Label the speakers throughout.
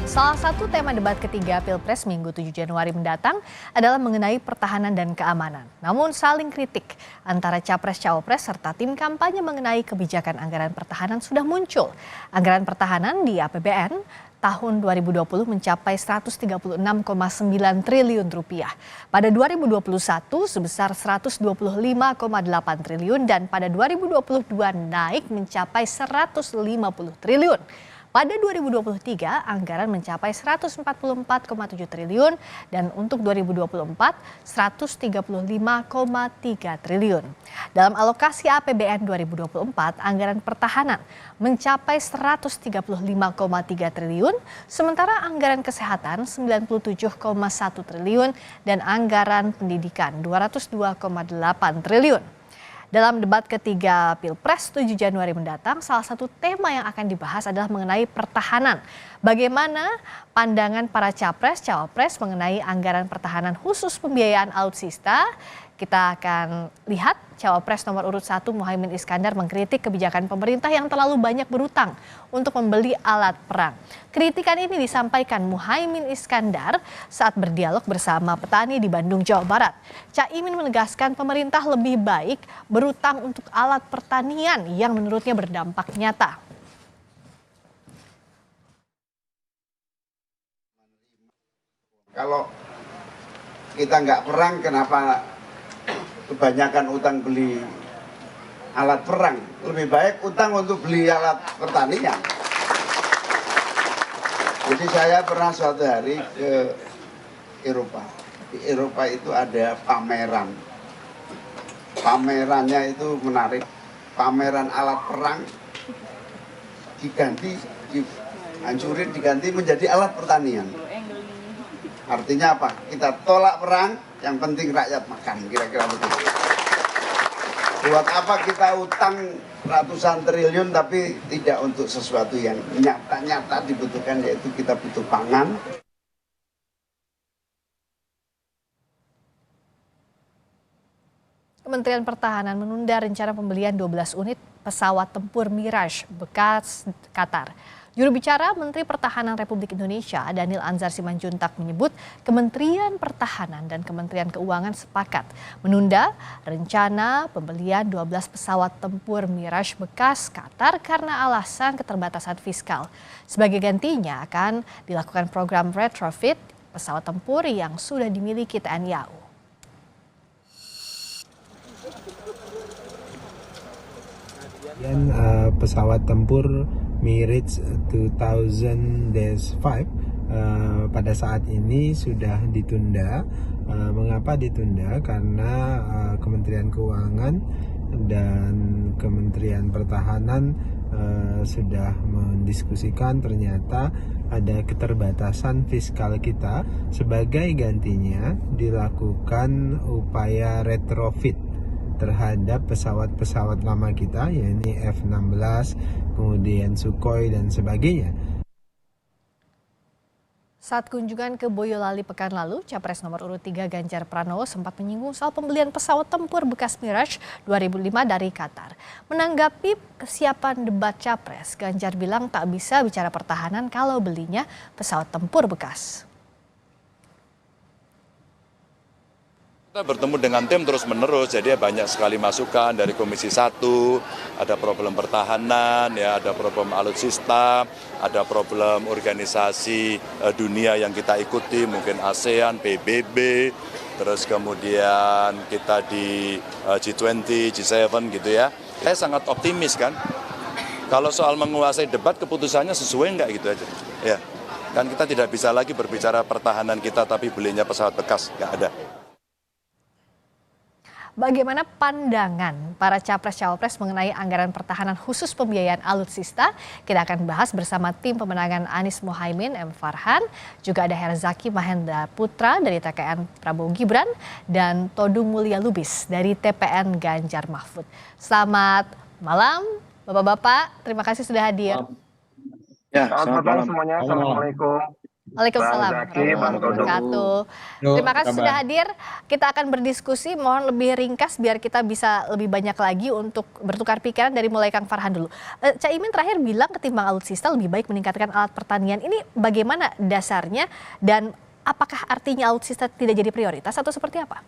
Speaker 1: Salah satu tema debat ketiga Pilpres Minggu 7 Januari mendatang adalah mengenai pertahanan dan keamanan. Namun saling kritik antara Capres-Cawapres serta tim kampanye mengenai kebijakan anggaran pertahanan sudah muncul. Anggaran pertahanan di APBN tahun 2020 mencapai 136,9 triliun rupiah. Pada 2021 sebesar 125,8 triliun dan pada 2022 naik mencapai 150 triliun. Pada 2023, anggaran mencapai 144,7 triliun dan untuk 2024, 135,3 triliun. Dalam alokasi APBN 2024, anggaran pertahanan mencapai 135,3 triliun, sementara anggaran kesehatan 97,1 triliun dan anggaran pendidikan 202,8 triliun. Dalam debat ketiga Pilpres 7 Januari mendatang, salah satu tema yang akan dibahas adalah mengenai pertahanan. Bagaimana pandangan para capres-cawapres mengenai anggaran pertahanan khusus pembiayaan alutsista? Kita akan lihat Cawapres nomor urut 1 Muhaimin Iskandar mengkritik kebijakan pemerintah yang terlalu banyak berutang untuk membeli alat perang. Kritikan ini disampaikan Muhaimin Iskandar saat berdialog bersama petani di Bandung, Jawa Barat. Caimin menegaskan pemerintah lebih baik berutang untuk alat pertanian yang menurutnya berdampak nyata.
Speaker 2: Kalau kita nggak perang, kenapa kebanyakan utang beli alat perang? Lebih baik utang untuk beli alat pertanian. Jadi saya pernah suatu hari ke Eropa. Di Eropa itu ada pameran. Pamerannya itu menarik. Pameran alat perang dihancurin, diganti menjadi alat pertanian. Artinya apa? Kita tolak perang, yang penting rakyat makan, kira-kira begitu. Buat apa kita utang ratusan triliun tapi tidak untuk sesuatu yang nyata-nyata dibutuhkan, yaitu kita butuh pangan.
Speaker 1: Kementerian Pertahanan menunda rencana pembelian 12 unit pesawat tempur Mirage bekas Qatar. Juru bicara Menteri Pertahanan Republik Indonesia, Daniel Anzar Simanjuntak menyebut Kementerian Pertahanan dan Kementerian Keuangan sepakat menunda rencana pembelian 12 pesawat tempur Mirage bekas Qatar karena alasan keterbatasan fiskal. Sebagai gantinya akan dilakukan program retrofit pesawat tempur yang sudah dimiliki TNI AU.
Speaker 3: Pesawat tempur Mirage 2000-5 pada saat ini sudah ditunda. Mengapa ditunda? Karena Kementerian Keuangan dan Kementerian Pertahanan sudah mendiskusikan ternyata ada keterbatasan fiskal kita. Sebagai gantinya dilakukan upaya retrofit terhadap pesawat-pesawat lama kita, yaitu F-16, kemudian Sukhoi dan sebagainya.
Speaker 1: Saat kunjungan ke Boyolali pekan lalu, Capres nomor urut 3 Ganjar Pranowo sempat menyinggung soal pembelian pesawat tempur bekas Mirage 2005 dari Qatar. Menanggapi kesiapan debat Capres, Ganjar bilang tak bisa bicara pertahanan kalau belinya pesawat tempur bekas.
Speaker 4: Kita bertemu dengan tim terus-menerus, jadi banyak sekali masukan dari Komisi 1, ada problem pertahanan, ya, ada problem alutsista, ada problem organisasi dunia yang kita ikuti, mungkin ASEAN, PBB, terus kemudian kita di G20, G7 gitu ya. Saya sangat optimis kan, kalau soal menguasai debat keputusannya sesuai enggak gitu aja. Ya, kan kita tidak bisa lagi berbicara pertahanan kita tapi belinya pesawat bekas, nggak ada.
Speaker 1: Bagaimana pandangan para capres-cawapres mengenai anggaran pertahanan khusus pembiayaan alutsista? Kita akan bahas bersama tim pemenangan Anies Muhaimin, M. Farhan, juga ada Herzaki Mahendra Putra dari TKN Prabowo Gibran, dan Todung Mulya Lubis dari TPN Ganjar Mahfud. Selamat malam, Bapak-Bapak. Terima kasih sudah hadir.
Speaker 5: Ya, selamat malam semuanya. Assalamualaikum. Bang
Speaker 1: Waalaikumsalam
Speaker 5: Zaki,
Speaker 1: warahmatullahi
Speaker 5: Bang Todung.
Speaker 1: wabarakatuh.
Speaker 3: Yuk,
Speaker 1: Terima
Speaker 3: apa
Speaker 1: kasih
Speaker 3: kabar?
Speaker 1: sudah hadir. Kita akan berdiskusi, mohon lebih ringkas biar kita bisa lebih banyak lagi untuk bertukar pikiran dari mulai Kang Farhan dulu. Cak Imin terakhir bilang ketimbang alutsista lebih baik meningkatkan alat pertanian. Ini bagaimana dasarnya dan apakah artinya alutsista tidak jadi prioritas atau seperti apa?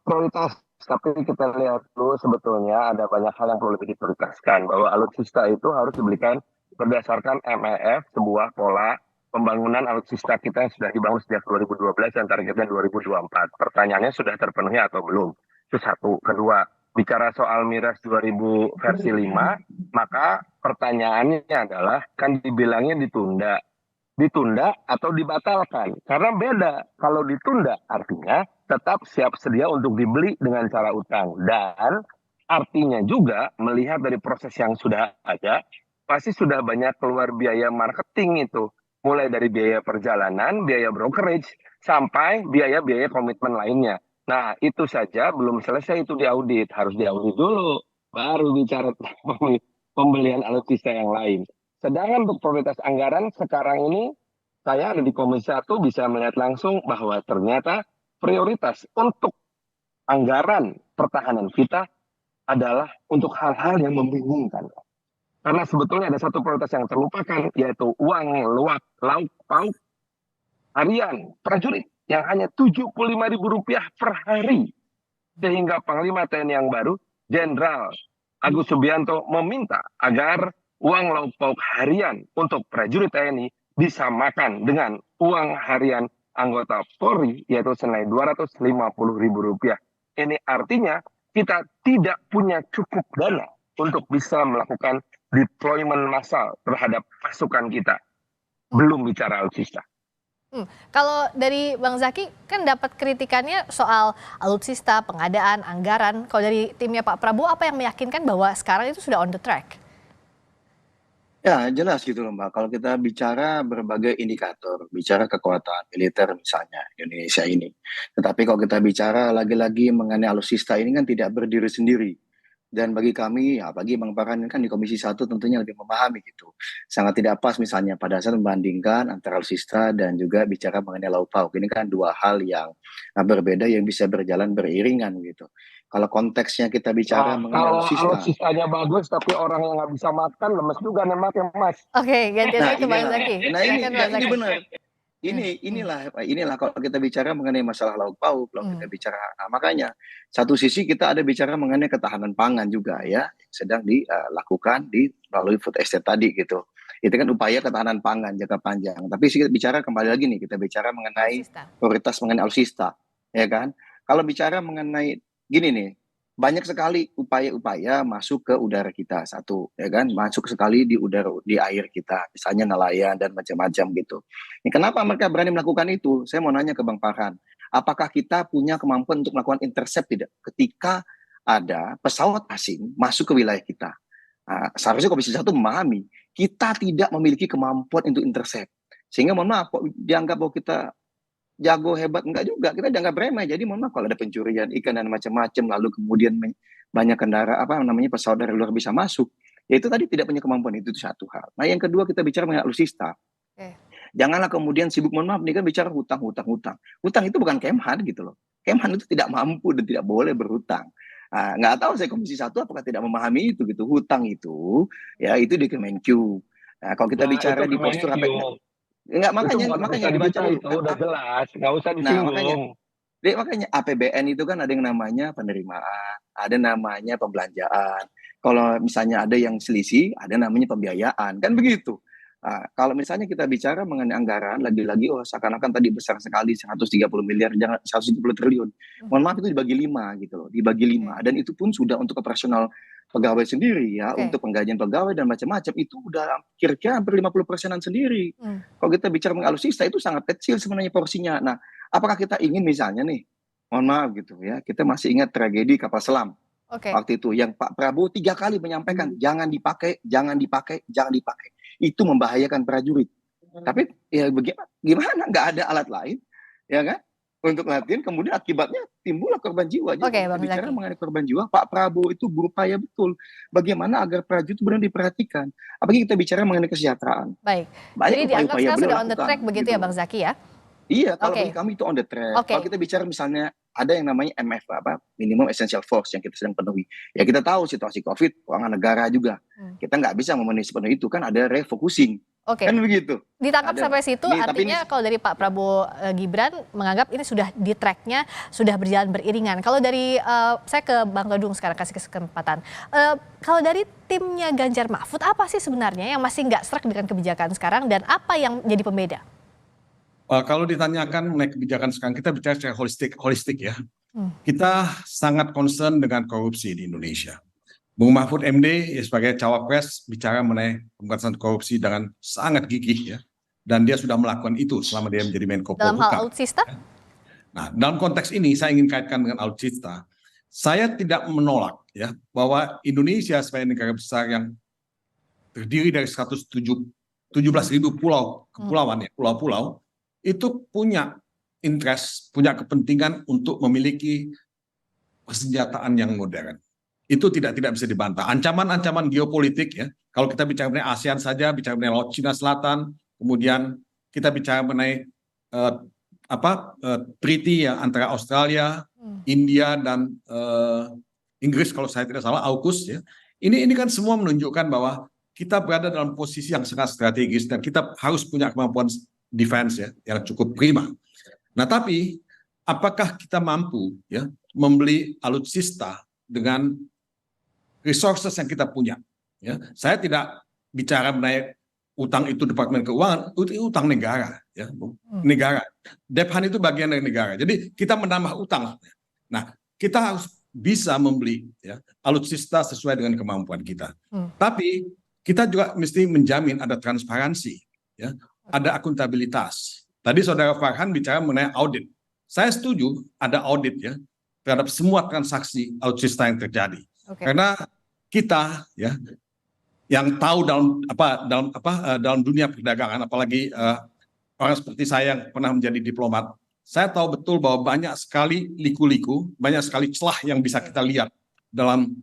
Speaker 5: Prioritas, tapi kita lihat dulu sebetulnya ada banyak hal yang perlu diprioritaskan. Bahwa alutsista itu harus dibelikan berdasarkan MEF, sebuah pola pembangunan alutsista kita yang sudah dibangun sejak 2012 dan targetnya 2024. Pertanyaannya sudah terpenuhi atau belum? Itu satu. Kedua, bicara soal Miras 2000 versi 5, maka pertanyaannya adalah kan dibilangnya ditunda atau dibatalkan. Karena beda. Kalau ditunda artinya tetap siap sedia untuk dibeli dengan cara utang. Dan artinya juga melihat dari proses yang sudah ada, pasti sudah banyak keluar biaya marketing itu. Mulai dari biaya perjalanan, biaya brokerage, sampai biaya-biaya komitmen lainnya. Nah, itu saja belum selesai itu diaudit. Harus diaudit dulu. Baru bicara pembelian alutsista yang lain. Sedangkan untuk prioritas anggaran sekarang ini, saya ada di Komisi 1 bisa melihat langsung bahwa ternyata prioritas untuk anggaran pertahanan kita adalah untuk hal-hal yang membingungkan. Karena sebetulnya ada satu prioritas yang terlupakan, yaitu uang lauk pauk harian prajurit yang hanya Rp75.000 per hari. Sehingga Panglima TNI yang baru, Jenderal Agus Subianto, meminta agar uang lauk pauk harian untuk prajurit TNI disamakan dengan uang harian anggota Polri, yaitu senilai Rp250.000. Ini artinya kita tidak punya cukup dana untuk bisa melakukan deployment massal terhadap pasukan kita. Belum bicara alutsista.
Speaker 1: Kalau dari Bang Zaki kan dapat kritikannya soal alutsista, pengadaan, anggaran. Kalau dari timnya Pak Prabowo apa yang meyakinkan bahwa sekarang itu sudah on the track?
Speaker 6: Ya, jelas gitu loh Mbak. Kalau kita bicara berbagai indikator, bicara kekuatan militer misalnya di Indonesia ini. Tetapi kalau kita bicara lagi-lagi mengenai alutsista ini kan tidak berdiri sendiri. Dan bagi kami, ya bagi Bang Farhan kan di Komisi 1 tentunya lebih memahami gitu. Sangat tidak pas misalnya pada saat membandingkan antara alutsista dan juga bicara mengenai lauk pauk. Ini kan dua hal yang berbeda yang bisa berjalan beriringan gitu. Kalau konteksnya kita bicara mengenai
Speaker 5: Kalau
Speaker 6: alutsista.
Speaker 5: alutsistanya bagus tapi orang yang nggak bisa makan, lemes juga nemaknya Mas.
Speaker 1: Oke, gantian
Speaker 6: Nah,
Speaker 1: ke Bang Zaki.
Speaker 6: ini
Speaker 1: Silakan, Bang Zaki.
Speaker 6: benar. Inilah kalau kita bicara mengenai masalah lauk pauk, kalau kita bicara, nah, makanya satu sisi kita ada bicara mengenai ketahanan pangan juga ya, sedang dilakukan melalui food estate tadi gitu. Itu kan upaya ketahanan pangan jangka panjang. Tapi kita bicara kembali lagi nih, kita bicara mengenai
Speaker 1: Alutsista.
Speaker 6: prioritas mengenai alutsista, ya kan? Kalau bicara mengenai gini nih, banyak sekali upaya-upaya masuk ke udara kita satu, ya kan? Masuk sekali di air kita, misalnya nelayan dan macam-macam gitu. Ini kenapa mereka berani melakukan itu? Saya mau nanya ke Bang Farhan, apakah kita punya kemampuan untuk melakukan intercept tidak? Ketika ada pesawat asing masuk ke wilayah kita, seharusnya Komisi 1 memahami kita tidak memiliki kemampuan untuk intercept, sehingga mohon maaf kok dianggap bahwa kita jago hebat, enggak juga, kita dianggap remeh. Jadi mohon maaf kalau ada pencurian ikan dan macam-macam, lalu kemudian banyak pesawat dari luar bisa masuk, ya itu tadi tidak punya kemampuan, itu satu hal. Nah yang kedua kita bicara mengenai alutsista. Janganlah kemudian sibuk, mohon maaf nih kan bicara hutang. Hutang itu bukan Kemhan gitu loh. Kemhan itu tidak mampu dan tidak boleh berhutang. Nggak tahu saya Komisi 1 apakah tidak memahami itu gitu. Hutang itu ya itu di Kemenkyu. Nah, kalau kita bicara di postur apa enggak, makanya dibaca dulu.
Speaker 5: Itu udah jelas, nggak usah disinggung.
Speaker 6: Makanya APBN itu kan ada yang namanya penerimaan, ada namanya pembelanjaan. Kalau misalnya ada yang selisih, ada namanya pembiayaan, kan begitu. Kalau misalnya kita bicara mengenai anggaran, lagi-lagi seakan-akan tadi besar sekali 130 miliar, jangan 130 triliun. Mohon maaf itu dibagi 5 gitu loh, dibagi 5. Dan itu pun sudah untuk operasional pegawai sendiri ya, untuk penggajian pegawai dan macam-macam itu udah kira-kira hampir 50%-an sendiri. Kalau kita bicara mengenai alutsista itu sangat kecil sebenarnya porsinya. Nah, apakah kita ingin misalnya nih, mohon maaf gitu ya, kita masih ingat tragedi kapal selam. Waktu itu yang Pak Prabowo 3 kali menyampaikan jangan dipakai. Itu membahayakan prajurit. Tapi ya gimana? Nggak ada alat lain, ya kan? untuk latihan, kemudian akibatnya timbullah korban jiwa. Jadi
Speaker 1: Oke,
Speaker 6: kalau kita
Speaker 1: Bang
Speaker 6: bicara
Speaker 1: Zaky.
Speaker 6: mengenai korban jiwa, Pak Prabowo itu berupaya betul bagaimana agar prajurit itu benar diperhatikan. Apalagi kita bicara mengenai kesejahteraan.
Speaker 1: Baik.
Speaker 6: Banyak
Speaker 1: Jadi dianggap
Speaker 6: upaya-upaya
Speaker 1: sekarang
Speaker 6: beliau
Speaker 1: sudah on the
Speaker 6: lakukan
Speaker 1: track begitu
Speaker 6: gitu
Speaker 1: ya
Speaker 6: loh.
Speaker 1: Bang Zaky ya?
Speaker 6: Iya, kalau
Speaker 1: Oke.
Speaker 6: bagi kami itu on the track.
Speaker 1: Oke.
Speaker 6: Kalau kita bicara misalnya ada yang namanya MF minimum essential force yang kita sedang penuhi. Ya kita tahu situasi COVID, keuangan negara juga. Kita nggak bisa memenuhi sepenuh itu, kan ada refocusing.
Speaker 1: Oke.
Speaker 6: Kan begitu.
Speaker 1: Ditangkap
Speaker 6: Ada.
Speaker 1: sampai situ,
Speaker 6: Ini, tapi
Speaker 1: artinya kalau dari Pak Prabowo Gibran menganggap ini sudah di tracknya, sudah berjalan beriringan. Kalau dari saya ke Bang Gadung sekarang kasih kesempatan. Kalau dari timnya Ganjar Mahfud, apa sih sebenarnya yang masih nggak serak dengan kebijakan sekarang dan apa yang jadi pembeda?
Speaker 7: Kalau ditanyakan mengenai kebijakan sekarang, kita bicara secara holistik ya. Kita sangat concern dengan korupsi di Indonesia. Bung Mahfud MD sebagai cawapres bicara mengenai pemberantasan korupsi dengan sangat gigih ya. Dan dia sudah melakukan itu selama dia menjadi Menko
Speaker 1: Dalam hal
Speaker 7: Polhukam.
Speaker 1: alutsista?
Speaker 7: Nah, dalam konteks ini saya ingin kaitkan dengan alutsista. Saya tidak menolak ya bahwa Indonesia sebagai negara besar yang terdiri dari 117.000 kepulauan ya, pulau-pulau itu punya interest, punya kepentingan untuk memiliki persenjataan yang modern. Itu tidak bisa dibantah. Ancaman-ancaman geopolitik ya. Kalau kita bicara mengenai ASEAN saja, bicara mengenai Laut Cina Selatan, kemudian kita bicara mengenai treaty ya antara Australia, India dan Inggris kalau saya tidak salah, AUKUS ya. Ini kan semua menunjukkan bahwa kita berada dalam posisi yang sangat strategis dan kita harus punya kemampuan defense ya yang cukup prima. Nah, tapi apakah kita mampu ya membeli alutsista dengan resources yang kita punya? Ya, saya tidak bicara mengenai utang itu Departemen Keuangan, itu utang negara ya, negara. Dephan itu bagian dari negara. Jadi kita menambah utang. Nah, kita harus bisa membeli ya alutsista sesuai dengan kemampuan kita. Tapi kita juga mesti menjamin ada transparansi ya. Ada akuntabilitas. Tadi Saudara Farhan bicara mengenai audit. Saya setuju ada audit ya terhadap semua transaksi alutsista yang terjadi. Karena kita ya yang tahu dalam dunia perdagangan, apalagi orang seperti saya yang pernah menjadi diplomat, saya tahu betul bahwa banyak sekali liku-liku, banyak sekali celah yang bisa kita lihat dalam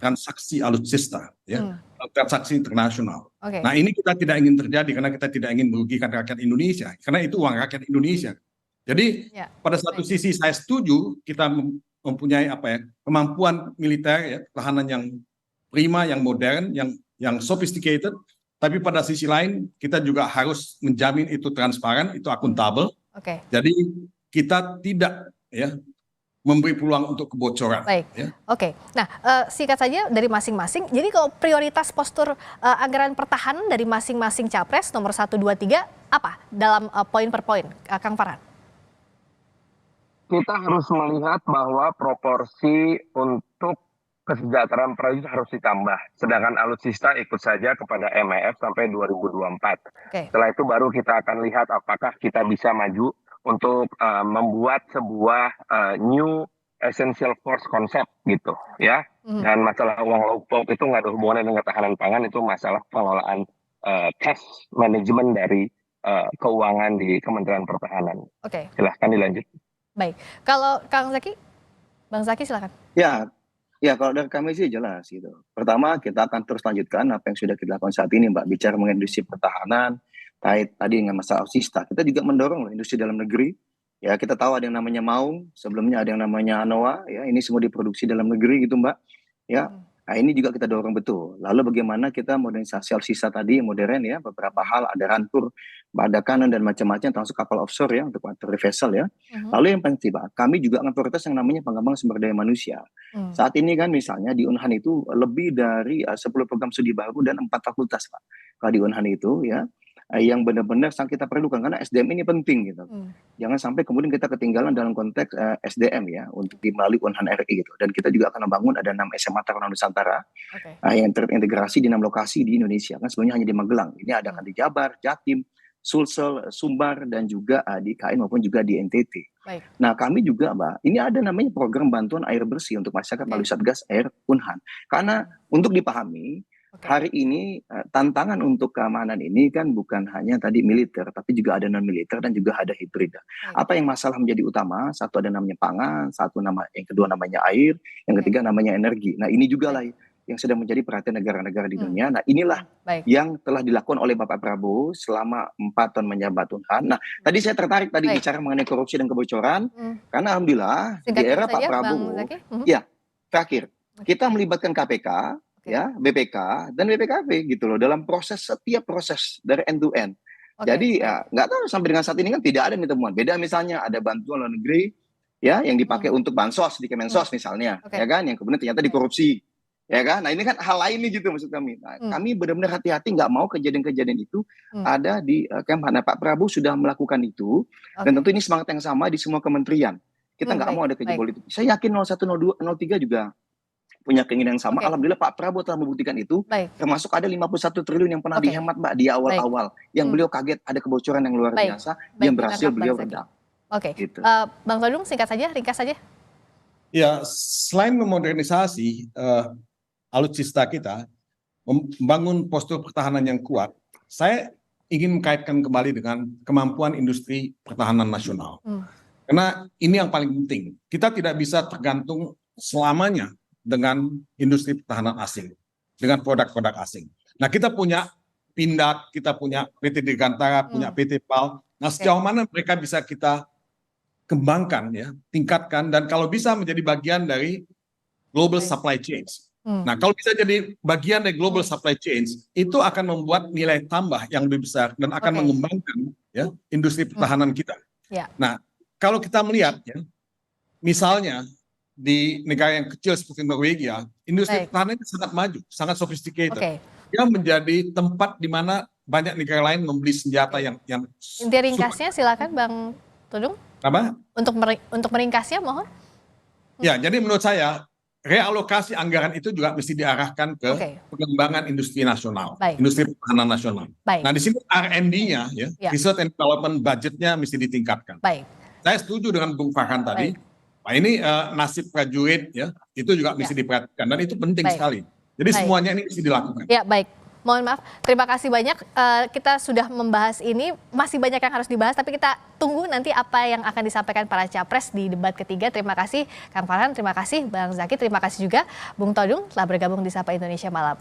Speaker 7: transaksi alutsista ya. Transaksi internasional. Nah, ini kita tidak ingin terjadi karena kita tidak ingin merugikan rakyat Indonesia, karena itu uang rakyat Indonesia. Jadi pada satu sisi saya setuju kita mempunyai kemampuan militer ya, pertahanan yang prima, yang modern, yang sophisticated, tapi pada sisi lain kita juga harus menjamin itu transparan, itu akuntabel. Jadi kita tidak ya memberi peluang untuk kebocoran.
Speaker 1: Baik,
Speaker 7: ya.
Speaker 1: Oke. Nah, singkat saja dari masing-masing. Jadi kalau prioritas postur anggaran pertahanan dari masing-masing capres nomor 1, 2, 3 apa dalam poin per poin, Kang Farhan?
Speaker 5: Kita harus melihat bahwa proporsi untuk kesejahteraan prajurit harus ditambah. Sedangkan alutsista ikut saja kepada MEF sampai 2024. Setelah itu baru kita akan lihat apakah kita bisa maju untuk membuat sebuah new essential force concept gitu ya. Dan masalah uang lauk itu nggak ada hubungannya dengan ketahanan pangan, itu masalah pengelolaan cash management dari keuangan di Kementerian Pertahanan. Silahkan dilanjut.
Speaker 1: Baik, kalau Kang Zaky, Bang Zaky silakan.
Speaker 6: Ya kalau dari kami sih jelas gitu. Pertama kita akan terus lanjutkan apa yang sudah kita lakukan saat ini Mbak, bicara mengenai industri pertahanan, tadi dengan masalah alutsista. Kita juga mendorong loh industri dalam negeri. Ya kita tahu ada yang namanya Maung, sebelumnya ada yang namanya Anoa, ya ini semua diproduksi dalam negeri gitu Mbak. Ya, nah ini juga kita dorong betul. Lalu bagaimana kita modernisasi alutsista tadi yang modern ya, beberapa hal ada Rantur, ada kanan dan macam-macam termasuk kapal offshore ya untuk artillery vessel ya. Lalu yang penting Pak, kami juga akan prioritas yang namanya pengembangan sumber daya manusia. Saat ini kan misalnya di Unhan itu lebih dari 10 program studi baru dan 4 fakultas Pak. Kalau di Unhan itu ya yang benar-benar sangat kita perlukan karena SDM ini penting gitu. Jangan sampai kemudian kita ketinggalan dalam konteks SDM ya untuk melalui Unhan RI gitu. Dan kita juga akan membangun ada 6 SMA Taruna Nusantara yang terintegrasi di 6 lokasi di Indonesia. Kan sebelumnya hanya di Magelang. Ini ada kan di Jabar, Jatim, Sulsel, Sumbar dan juga di KN maupun juga di NTT. Nah kami juga Mbak, ini ada namanya program bantuan air bersih untuk masyarakat melalui Satgas Air Unhan. Karena untuk dipahami hari ini tantangan untuk keamanan ini kan bukan hanya tadi militer, tapi juga ada non militer dan juga ada hibrid. Apa yang masalah menjadi utama? Satu ada namanya pangan, yang kedua namanya air, yang ketiga namanya energi. Nah ini juga lah yang sedang menjadi perhatian negara-negara di dunia. Nah inilah yang telah dilakukan oleh Bapak Prabowo selama 4 tahun menjabat Tuhan. Nah tadi saya tertarik bicara mengenai korupsi dan kebocoran, karena alhamdulillah di era Pak Prabowo, ya terakhir kita melibatkan KPK, ya BPK dan BPKP gitu loh dalam setiap proses dari end to end. Jadi nggak tahu sampai dengan saat ini kan tidak ada nih temuan. Beda misalnya ada bantuan luar negeri ya yang dipakai untuk bansos di Kemensos misalnya, ya kan, yang kemudian ternyata dikorupsi, ya kan. Nah ini kan hal lain nih gitu maksud kami. Nah, kami benar-benar hati-hati nggak mau kejadian-kejadian itu ada di Kemhan. Nah, Pak Prabowo sudah melakukan itu dan tentu ini semangat yang sama di semua kementerian. Kita nggak mau ada kejadian politik. Saya yakin 01, 02, 03 juga punya keinginan yang sama. Alhamdulillah Pak Prabowo telah membuktikan itu, termasuk ada 51 triliun yang pernah dihemat Mbak di awal-awal, yang beliau kaget ada kebocoran yang luar biasa, yang berhasil beliau redam. Gitu.
Speaker 1: Bang Todung singkat saja, ringkas saja.
Speaker 7: Ya, selain memodernisasi alutsista kita, membangun postur pertahanan yang kuat, saya ingin mengkaitkan kembali dengan kemampuan industri pertahanan nasional. Karena ini yang paling penting. Kita tidak bisa tergantung selamanya dengan industri pertahanan asing, dengan produk-produk asing. Nah, kita punya Pindad, kita punya PT Dirgantara, punya PT PAL. Nah, sejauh mana mereka bisa kita kembangkan, ya, tingkatkan, dan kalau bisa menjadi bagian dari global supply chains. Nah, kalau bisa jadi bagian dari global supply chains, itu akan membuat nilai tambah yang lebih besar dan akan mengembangkan ya industri pertahanan kita. Nah, kalau kita melihat, ya, misalnya di negara yang kecil seperti Norwegia, industri pertahanan itu sangat maju, sangat sophisticated. Dia menjadi tempat di mana banyak negara lain membeli senjata yang
Speaker 1: inti ringkasnya silakan Bang Todung.
Speaker 7: Apa?
Speaker 1: Untuk meringkasnya mohon.
Speaker 7: Ya, jadi menurut saya realokasi anggaran itu juga mesti diarahkan ke pengembangan industri nasional, industri pertahanan nasional. Nah, di sini R&D-nya, ya, research and development budgetnya mesti ditingkatkan. Saya setuju dengan Bung Farhan tadi. Nah, ini nasib prajurit, ya, itu juga mesti diperhatikan dan itu penting sekali. Jadi semuanya ini mesti dilakukan.
Speaker 1: Ya, baik. Mohon maaf, terima kasih banyak. Kita sudah membahas ini, masih banyak yang harus dibahas, tapi kita tunggu nanti apa yang akan disampaikan para capres di debat ketiga. Terima kasih Kang Farhan, terima kasih Bang Zaky, terima kasih juga Bung Todung telah bergabung di Sapa Indonesia Malam.